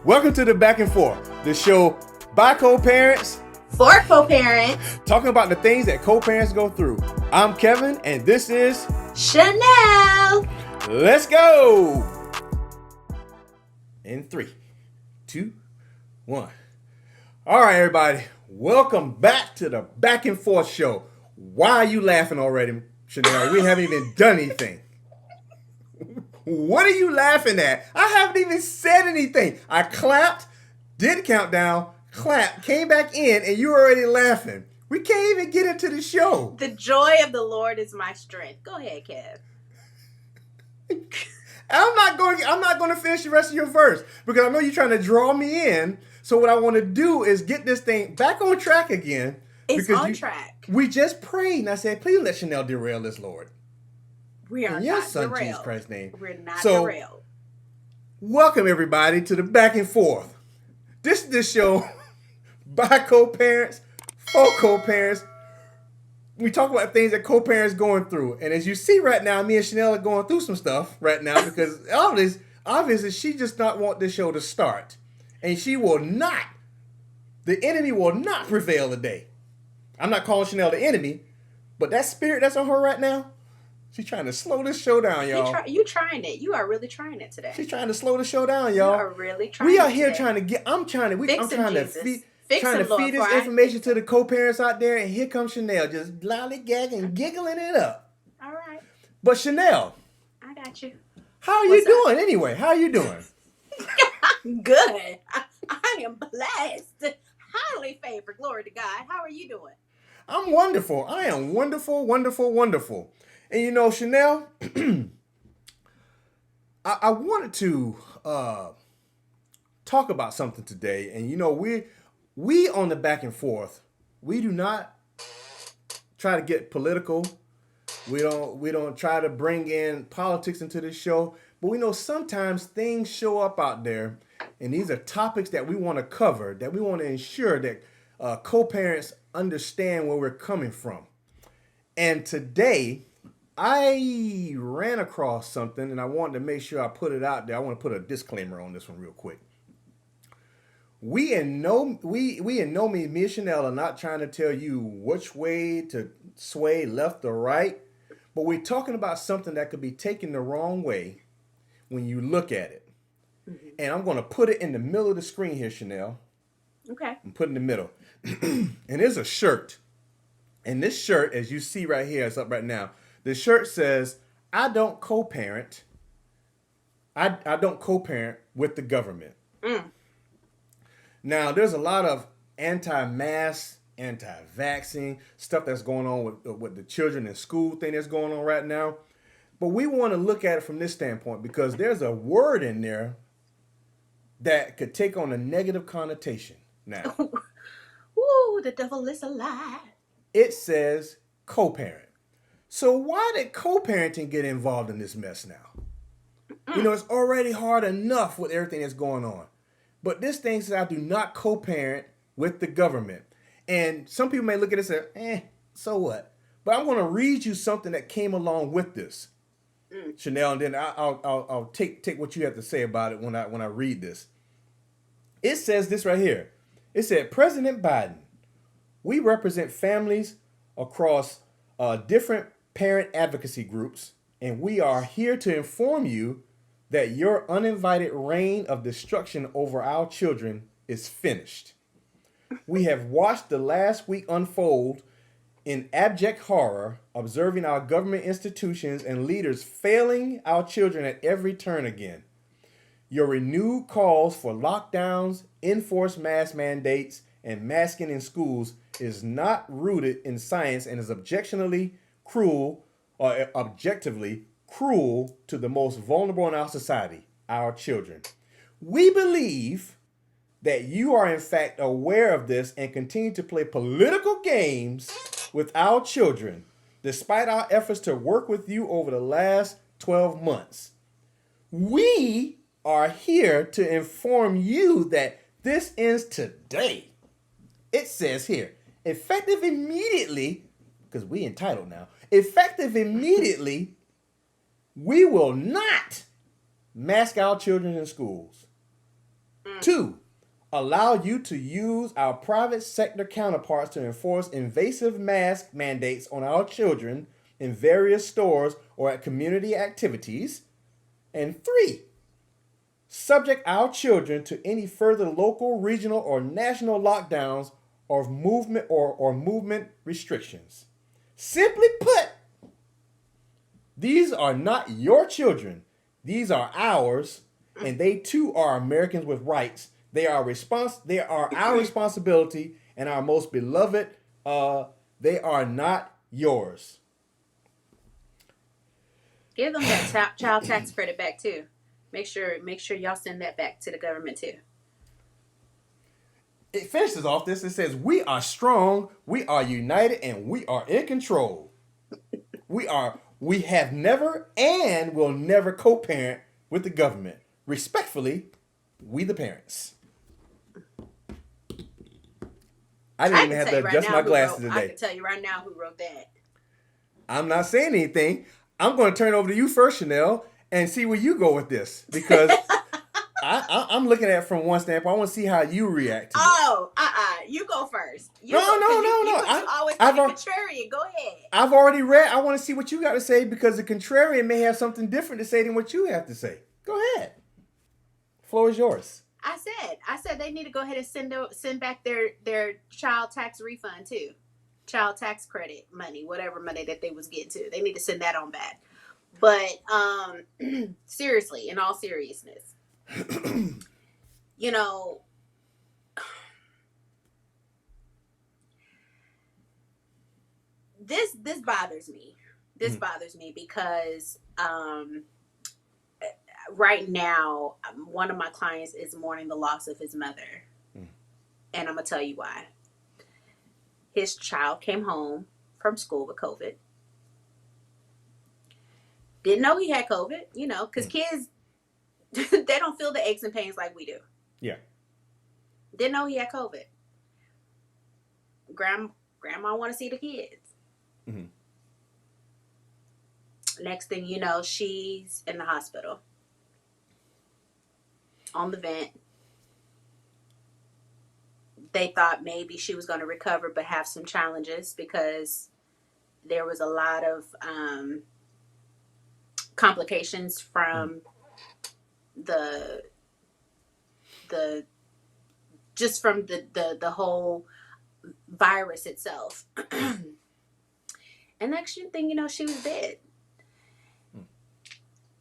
Welcome to the Back and Forth, the show by co-parents for co-parents, talking about the things that co-parents go through. I'm Kevin, and this is Chanel. Let's go! In 3, 2, 1. All right, everybody. Welcome back to the Back and Forth show. Why are you laughing already, Chanel? We haven't even done anything. What are you laughing at? I haven't even said anything. I clapped, did countdown, clapped, came back in, and you're already laughing. We can't even get into the show. The joy of the Lord is my strength. Go ahead, Kev. I'm not going to finish the rest of your verse because I know you're trying to draw me in. So what I want to do is get this thing back on track again. It's on track. We just prayed, and I said, please let Chanel derail this, Lord. We are in your not son, derailed. Jesus Christ's name. We're not derailed. Welcome, everybody, to the Back and Forth. This is the show by co-parents, for co-parents. We talk about things that co-parents going through. And as you see right now, me and Chanel are going through some stuff right now because obviously she just not want this show to start. And she will not, the enemy will not prevail today. I'm not calling Chanel the enemy, but that spirit that's on her right now, she's trying to slow this show down, y'all. You trying it. You are really trying it today. She's trying to slow the show down, y'all. You are really trying We are it here today. trying to get, I'm trying to feed Lord, this information to the co-parents out there, and here comes Chanel just lollygagging, giggling it up. All right. But Chanel, I got you. how are you doing anyway? How are you doing? Good. I am blessed. Highly favored. Glory to God. How are you doing? I'm wonderful. I am wonderful, wonderful, wonderful. And you know, Chanel, I wanted to talk about something today. And you know, we on the Back and Forth, we do not try to get political. We don't try to bring in politics into this show. But we know sometimes things show up out there, and these are topics that we want to cover, that we want to ensure that co-parents understand where we're coming from. And today, I ran across something, and I wanted to make sure I put it out there. I want to put a disclaimer on this one real quick. Me and Chanel are not trying to tell you which way to sway, left or right, but we're talking about something that could be taken the wrong way when you look at it. Mm-hmm. And I'm going to put it in the middle of the screen here, Chanel. Okay. I'm putting in the middle. And there's a shirt. And this shirt, as you see right here, it's up right now. The shirt says, I don't co-parent. I don't co-parent with the government. Mm. Now, there's a lot of anti-mask, anti-vaccine stuff that's going on with the children in school thing that's going on right now. But we want to look at it from this standpoint because there's a word in there that could take on a negative connotation. Now, ooh, the devil is a lie. It says co-parent. So why did co-parenting get involved in this mess now? You know, it's already hard enough with everything that's going on. But this thing says I do not co-parent with the government. And some people may look at it and say, so what? But I'm going to read you something that came along with this, Chanel, and then I'll take what you have to say about it when I read this. It says this right here. It said, President Biden, we represent families across different parent advocacy groups, and we are here to inform you that your uninvited reign of destruction over our children is finished. We have watched the last week unfold in abject horror, observing our government institutions and leaders failing our children at every turn again. Your renewed calls for lockdowns, enforced mask mandates, and masking in schools is not rooted in science and is objectively cruel to the most vulnerable in our society, our children. We believe that you are in fact aware of this and continue to play political games with our children, despite our efforts to work with you over the last 12 months. We are here to inform you that this ends today. It says here, effective immediately, because we entitled now, effective immediately, we will not mask our children in schools. 2, allow you to use our private sector counterparts to enforce invasive mask mandates on our children in various stores or at community activities. And 3, subject our children to any further local, regional, or national lockdowns or movement restrictions. Simply put, these are not your children. These are ours, and they too are Americans with rights. They are our responsibility and our most beloved. They are not yours. Give them that child tax credit back too. Make sure y'all send that back to the government too. It finishes off this. It says, "We are strong, we are united, and we are in control. We have never and will never co-parent with the government. Respectfully, we the parents." I didn't even have to adjust my glasses today. I can tell you right now who wrote that. I'm not saying anything. I'm going to turn it over to you first, Chanel, and see where you go with this, because I'm looking at it from one standpoint. I want to see how you react to it. Oh, you go first. No. You always be contrarian. Go ahead. I've already read. I want to see what you got to say, because the contrarian may have something different to say than what you have to say. Go ahead. The floor is yours. I said they need to go ahead and send back their child tax refund too. Child tax credit money, whatever money that they was getting to. They need to send that on back. But seriously, in all seriousness, you know, this bothers me. This bothers me because right now, one of my clients is mourning the loss of his mother. And I'm going to tell you why. His child came home from school with COVID. Didn't know he had COVID, because kids, they don't feel the aches and pains like we do. Yeah. Didn't know he had COVID. Grandma want to see the kids. Mm-hmm. Next thing you know, she's in the hospital. On the vent. They thought maybe she was going to recover but have some challenges because there was a lot of complications from the whole virus itself. And next thing she was dead.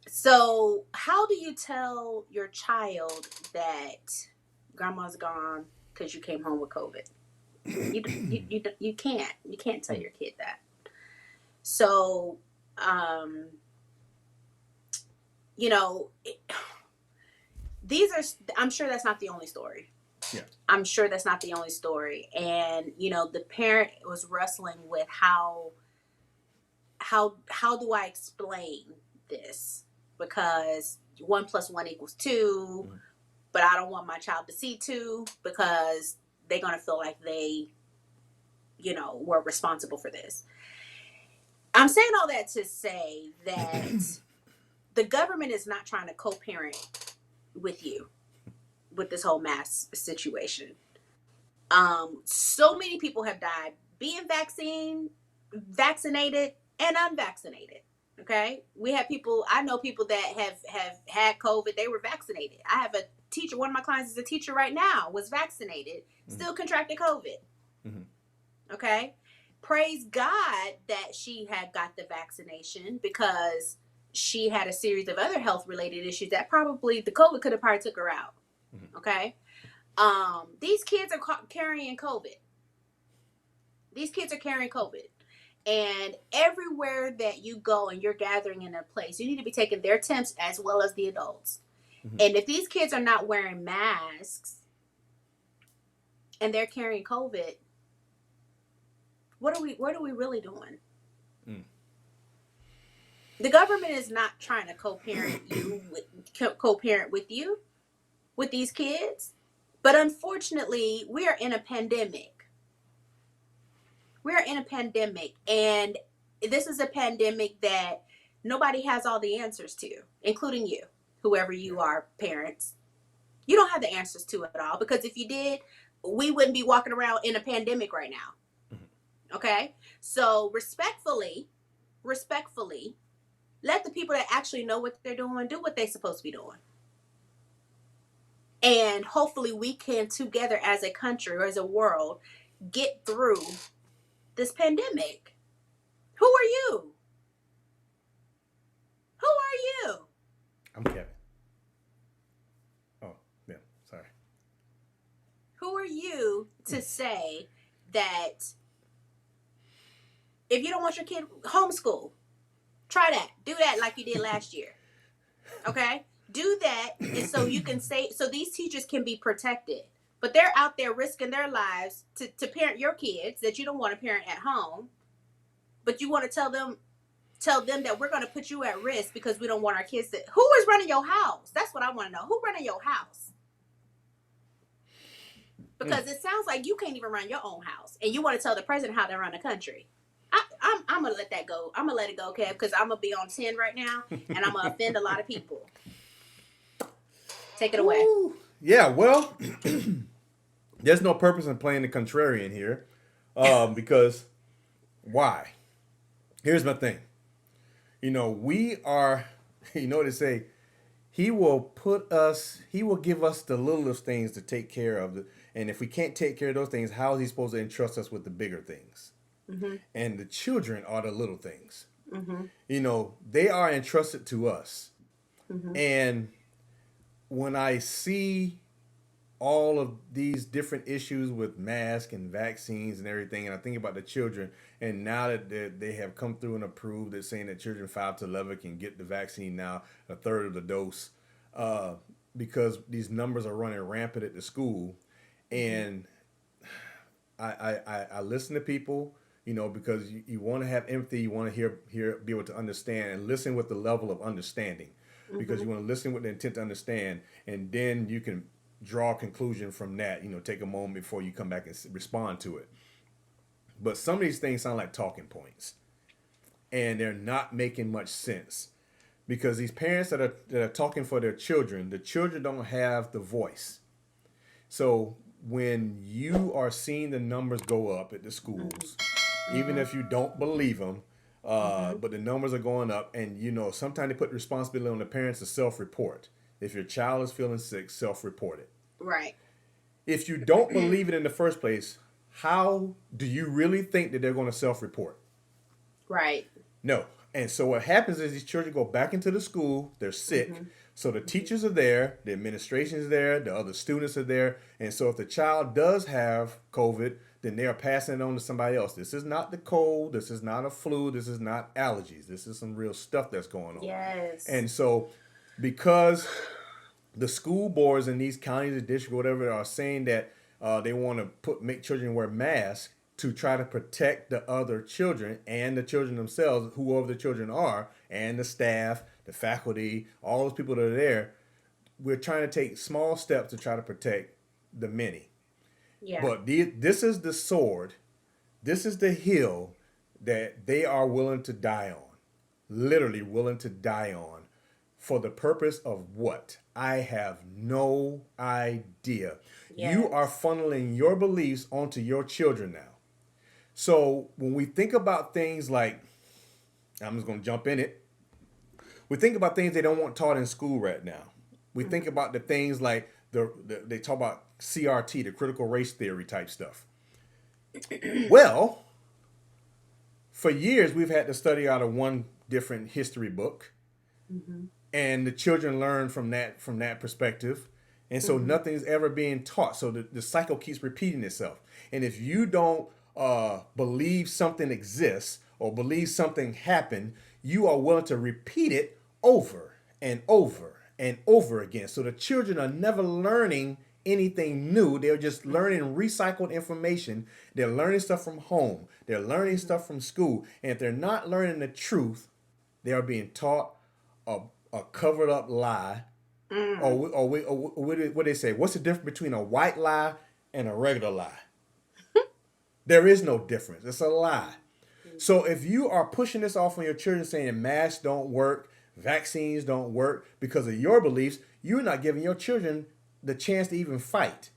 So how do you tell your child that grandma's gone because you came home with COVID? You can't tell your kid that. So, I'm sure that's not the only story. Yeah. I'm sure that's not the only story. And, the parent was wrestling with how do I explain this? Because 1 + 1 = 2, but I don't want my child to see 2 because they're going to feel like they, were responsible for this. I'm saying all that to say that the government is not trying to co-parent with you with this whole mass situation. So many people have died being vaccinated and unvaccinated. Okay, I know people that have had COVID. They were vaccinated. I have a teacher. One of my clients is a teacher right now. Was vaccinated, still contracted COVID. Mm-hmm. Okay, praise God that she had got the vaccination, because she had a series of other health related issues that probably the COVID could have probably took her out. Mm-hmm. Okay, these kids are carrying COVID. These kids are carrying COVID. And everywhere that you go and you're gathering in a place, you need to be taking their temps as well as the adults. Mm-hmm. And if these kids are not wearing masks and they're carrying COVID, what are we really doing? The government is not trying to co-parent with you with these kids. But unfortunately, we are in a pandemic. We're in a pandemic, and this is a pandemic that nobody has all the answers to, including you, whoever you are, parents. You don't have the answers to it all, because if you did, we wouldn't be walking around in a pandemic right now. Okay? So respectfully, let the people that actually know what they're doing do what they're supposed to be doing. And hopefully we can together as a country or as a world get through this pandemic. Who are you? Who are you? I'm Kevin. Oh, yeah, sorry. Who are you to say that if you don't want your kid homeschool, try that. Do that like you did last year. Okay? Do that, and so you can say, so these teachers can be protected. But they're out there risking their lives to parent your kids that you don't want to parent at home. But you want to tell them that we're going to put you at risk because we don't want our kids to. Who is running your house? That's what I want to know. Who running your house? Because it sounds like you can't even run your own house, and you want to tell the president how to run the country. I'm gonna let that go. I'm gonna let it go, Kev, because I'm gonna be on 10 right now, and I'm gonna offend a lot of people. Take it away. Ooh. Yeah, well, there's no purpose in playing the contrarian here, because why? Here's my thing. We are. What they say. He will give us the littlest things to take care of. And if we can't take care of those things, how is he supposed to entrust us with the bigger things? Mm-hmm. And the children are the little things. Mm-hmm. They are entrusted to us. Mm-hmm. And when I see all of these different issues with masks and vaccines and everything, and I think about the children, and now that they have come through and approved, they're saying that children 5 to 11 can get the vaccine now, a third of the dose, because these numbers are running rampant at the school. And I listen to people, because you want to have empathy, you want to hear, be able to understand, and listen with the level of understanding, because you want to listen with the intent to understand, and then you can draw a conclusion from that. Take a moment before you come back and respond to it. But some of these things sound like talking points, and they're not making much sense, because these parents that are talking for their children, the children don't have the voice. So when you are seeing the numbers go up at the schools, even if you don't believe them, but the numbers are going up, and sometimes they put responsibility on the parents to self-report. If your child is feeling sick, self-report it. Right. If you don't believe it in the first place, how do you really think that they're going to self-report? Right. No. And so what happens is these children go back into the school, they're sick. So the teachers are there, the administration is there, the other students are there. And so if the child does have COVID, then they are passing it on to somebody else. This is not the cold. This is not a flu. This is not allergies. This is some real stuff that's going on. Yes. And so because the school boards in these counties, the district, whatever, are saying that they want to make children wear masks to try to protect the other children and the children themselves, whoever the children are, and the staff, the faculty, all those people that are there. We're trying to take small steps to try to protect the many. Yeah. But this is the sword. This is the hill that they are willing to die on. Literally willing to die on. For the purpose of what? I have no idea. Yes. You are funneling your beliefs onto your children now. So when we think about things like, I'm just going to jump in it. We think about things they don't want taught in school right now. We think about the things like they talk about CRT, the critical race theory type stuff. Well, for years we've had to study out of one different history book. And the children learn from that perspective. And so nothing's ever being taught. So the cycle keeps repeating itself. And if you don't believe something exists or believe something happened, you are willing to repeat it over and over and over again. So the children are never learning anything new. They're just learning recycled information. They're learning stuff from home. They're learning stuff from school. And if they're not learning the truth, they are being taught a covered up lie. Or what they say? What's the difference between a white lie and a regular lie? There is no difference. It's a lie. So if you are pushing this off on your children, saying masks don't work, vaccines don't work because of your beliefs, you're not giving your children the chance to even fight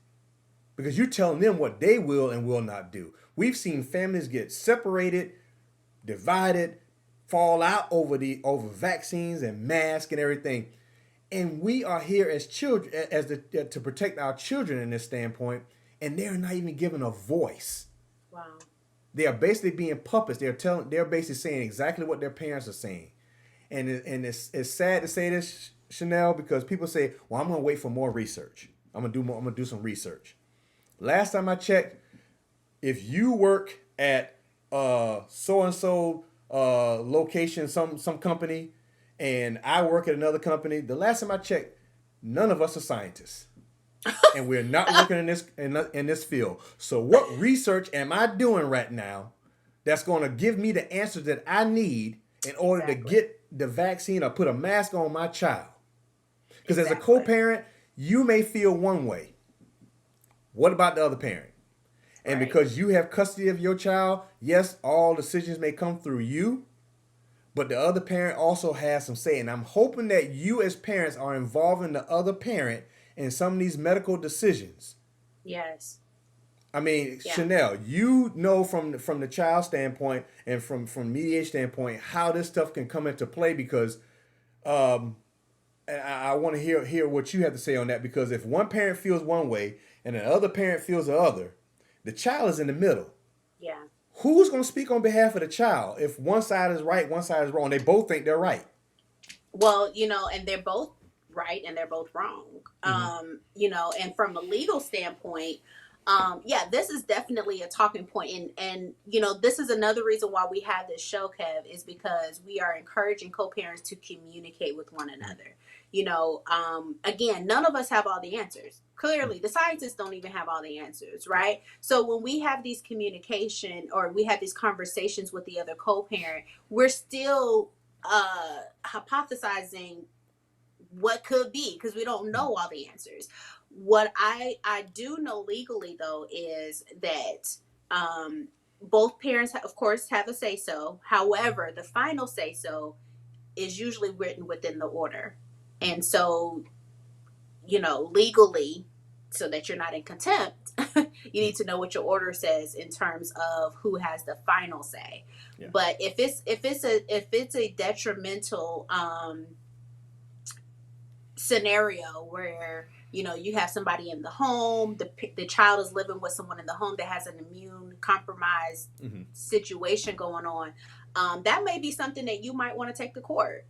because you're telling them what they will and will not do. We've seen families get separated, divided, fall out over vaccines and masks and everything. And we are here as children, to protect our children in this standpoint, and they're not even given a voice. Wow. They are basically being puppets. They're basically saying exactly what their parents are saying, and it's sad to say this, Chanel, because people say, "Well, I'm going to wait for more research. I'm going to do some research." Last time I checked, if you work at so and so location, some company, and I work at another company, the last time I checked, none of us are scientists. And we're not working in this field. So what research am I doing right now that's going to give me the answers that I need in order to get the vaccine or put a mask on my child? Because as a co-parent, you may feel one way. What about the other parent? And because you have custody of your child, yes, all decisions may come through you, but the other parent also has some say. And I'm hoping that you as parents are involving the other parent in some of these medical decisions. Yes. I mean, Chanel, you know from the child standpoint and from mediation standpoint how this stuff can come into play because and I want to hear what you have to say on that, because if one parent feels one way and the other parent feels the other, the child is in the middle. Yeah. Who's going to speak on behalf of the child if one side is right, one side is wrong? They both think they're right. Well, and they're both right and they're both wrong. And from a legal standpoint, this is definitely a talking point. And this is another reason why we have this show, Kev, is because we are encouraging co-parents to communicate with one another. Again, none of us have all the answers. Clearly, the scientists don't even have all the answers, right? So when we have these communication or we have these conversations with the other co-parent, we're still hypothesizing what could be because we don't know all the answers. What I do know legally, though, is that both parents, of course, have a say-so. However, the final say-so is usually written within the order. And so, legally, so that you're not in contempt, you need to know what your order says in terms of who has the final say. Yeah. But if it's a detrimental scenario where you have somebody in the home, the child is living with someone in the home that has an immune compromised situation going on, that may be something that you might want to take to court,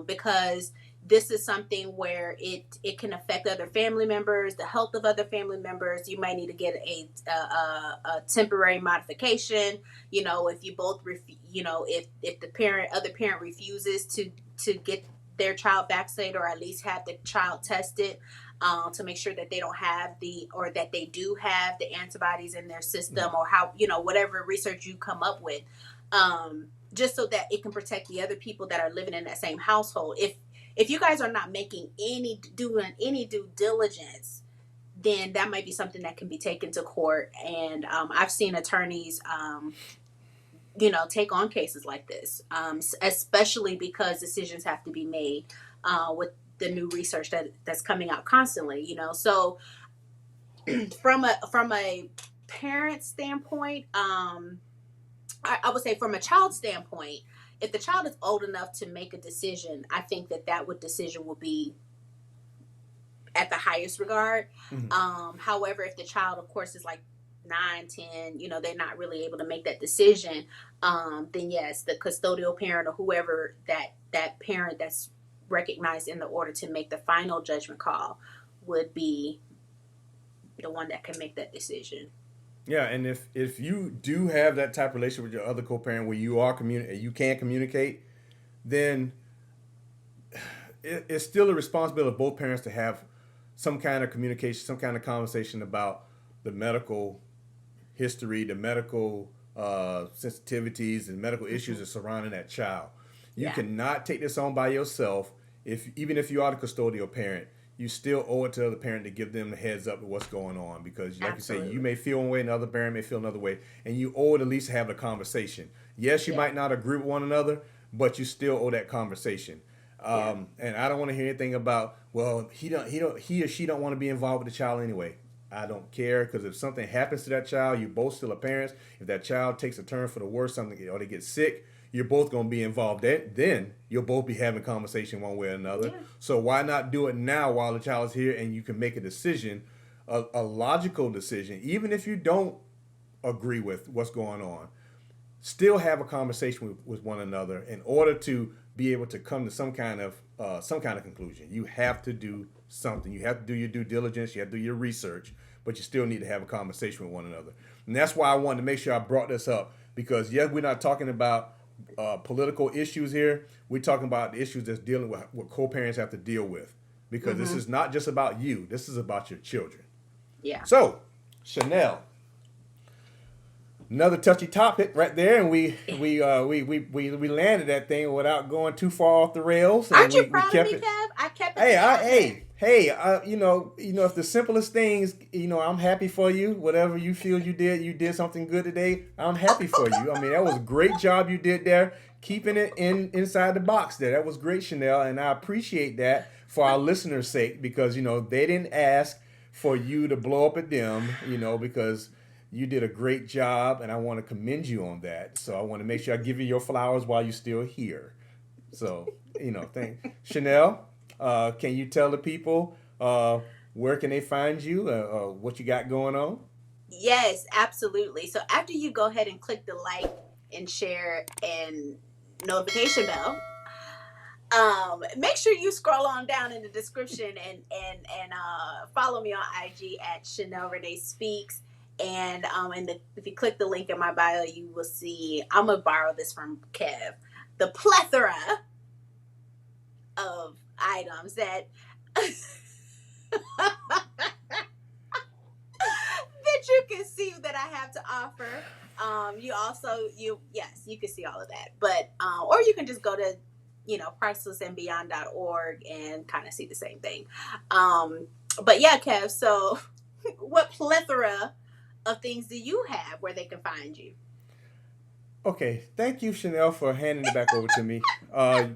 because this is something where it can affect other family members, the health of other family members. You might need to get a temporary modification. If you both, if the other parent refuses to get their child vaccinated or at least have the child tested to make sure that they don't have or that they do have the antibodies in their system or how, whatever research you come up with, just so that it can protect the other people that are living in that same household. If you guys are not doing any due diligence, then that might be something that can be taken to court. And I've seen attorneys, take on cases like this, especially because decisions have to be made with the new research that's coming out constantly. So from a parent standpoint, I would say from a child standpoint, if the child is old enough to make a decision, I think that decision will be at the highest regard. However, if the child, of course, is like 9, 10, they're not really able to make that decision, then yes, the custodial parent or whoever that parent that's recognized in the order to make the final judgment call would be the one that can make that decision. Yeah, and if you do have that type of relationship with your other co-parent where you can communicate, then it's still a responsibility of both parents to have some kind of communication, some kind of conversation about the medical history, the medical sensitivities and medical issues that surrounding that child. You cannot take this on by yourself. Even if you are the custodial parent, you still owe it to the other parent to give them the heads up of what's going on, because like Absolutely. You say, you may feel one way, another parent may feel another way, and you owe it at least to have a conversation. Yes, you might not agree with one another, but you still owe that conversation. And I don't want to hear anything about, well, he or she don't want to be involved with the child anyway. I don't care, because if something happens to that child, you're both still a parents. If that child takes a turn for the worse, something, or they get sick, you're both going to be involved. Then you'll both be having conversation one way or another. Yeah. So why not do it now while the child is here, and you can make a decision, a logical decision, even if you don't agree with what's going on. Still have a conversation with one another in order to be able to come to some kind of conclusion. You have to do something. You have to do your due diligence. You have to do your research, but you still need to have a conversation with one another. And that's why I wanted to make sure I brought this up, because yes, we're not talking about political issues here. We're talking about the issues that's dealing with what co-parents have to deal with, because this is not just about you. This is about your children. Yeah. So, Chanel, another touchy topic right there, and we landed that thing without going too far off the rails. Aren't you we proud of me, Kev? I kept it. Hey, you know, if the simplest things, I'm happy for you. Whatever you feel you did something good today. I'm happy for you. I mean, that was a great job you did there, keeping it inside the box there. That was great, Chanel, and I appreciate that for our listeners' sake, because they didn't ask for you to blow up at them, because you did a great job, and I want to commend you on that. So I want to make sure I give you your flowers while you're still here. So, Chanel, can you tell the people where can they find you, what you got going on? Yes, absolutely. So after you go ahead and click the like and share and notification bell, make sure you scroll on down in the description and follow me on IG at Chanel Renee Speaks. And if you click the link in my bio, you will see, I'm going to borrow this from Kev, the plethora of items that that you can see that I have to offer. You can see all of that. But, or you can just go to, pricelessandbeyond.org and kind of see the same thing. But yeah, Kev, so what plethora of things do you have where they can find you? Okay, thank you, Chanel, for handing it back over to me.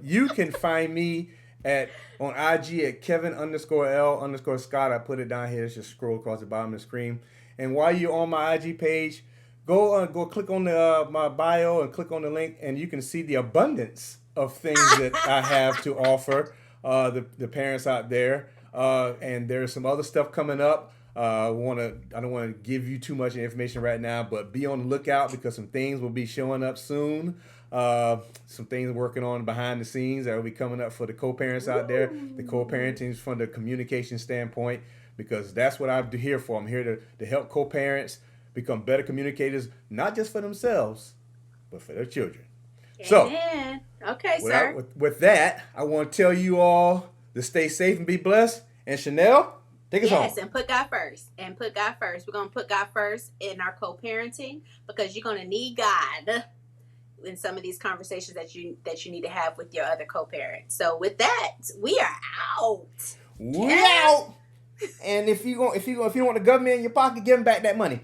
You can find me on IG at Kevin_L_Scott. I put it down here. Just scroll across the bottom of the screen. And while you're on my IG page, go click on my bio and click on the link, and you can see the abundance of things that I have to offer the parents out there. And there's some other stuff coming up. I don't want to give you too much information right now, but be on the lookout, because some things will be showing up soon. Some things working on behind the scenes that will be coming up for the co-parents out there. The co-parenting from the communication standpoint, because that's what I'm here for. I'm here to help co-parents become better communicators, not just for themselves, but for their children. Amen. So, okay, sir. With that, I want to tell you all to stay safe and be blessed. And Chanel, take us home. Yes, and put God first. We're going to put God first in our co-parenting, because you're going to need God in some of these conversations that you need to have with your other co-parents. So with that, we are out. We out. And if you want the government in your pocket, give them back that money.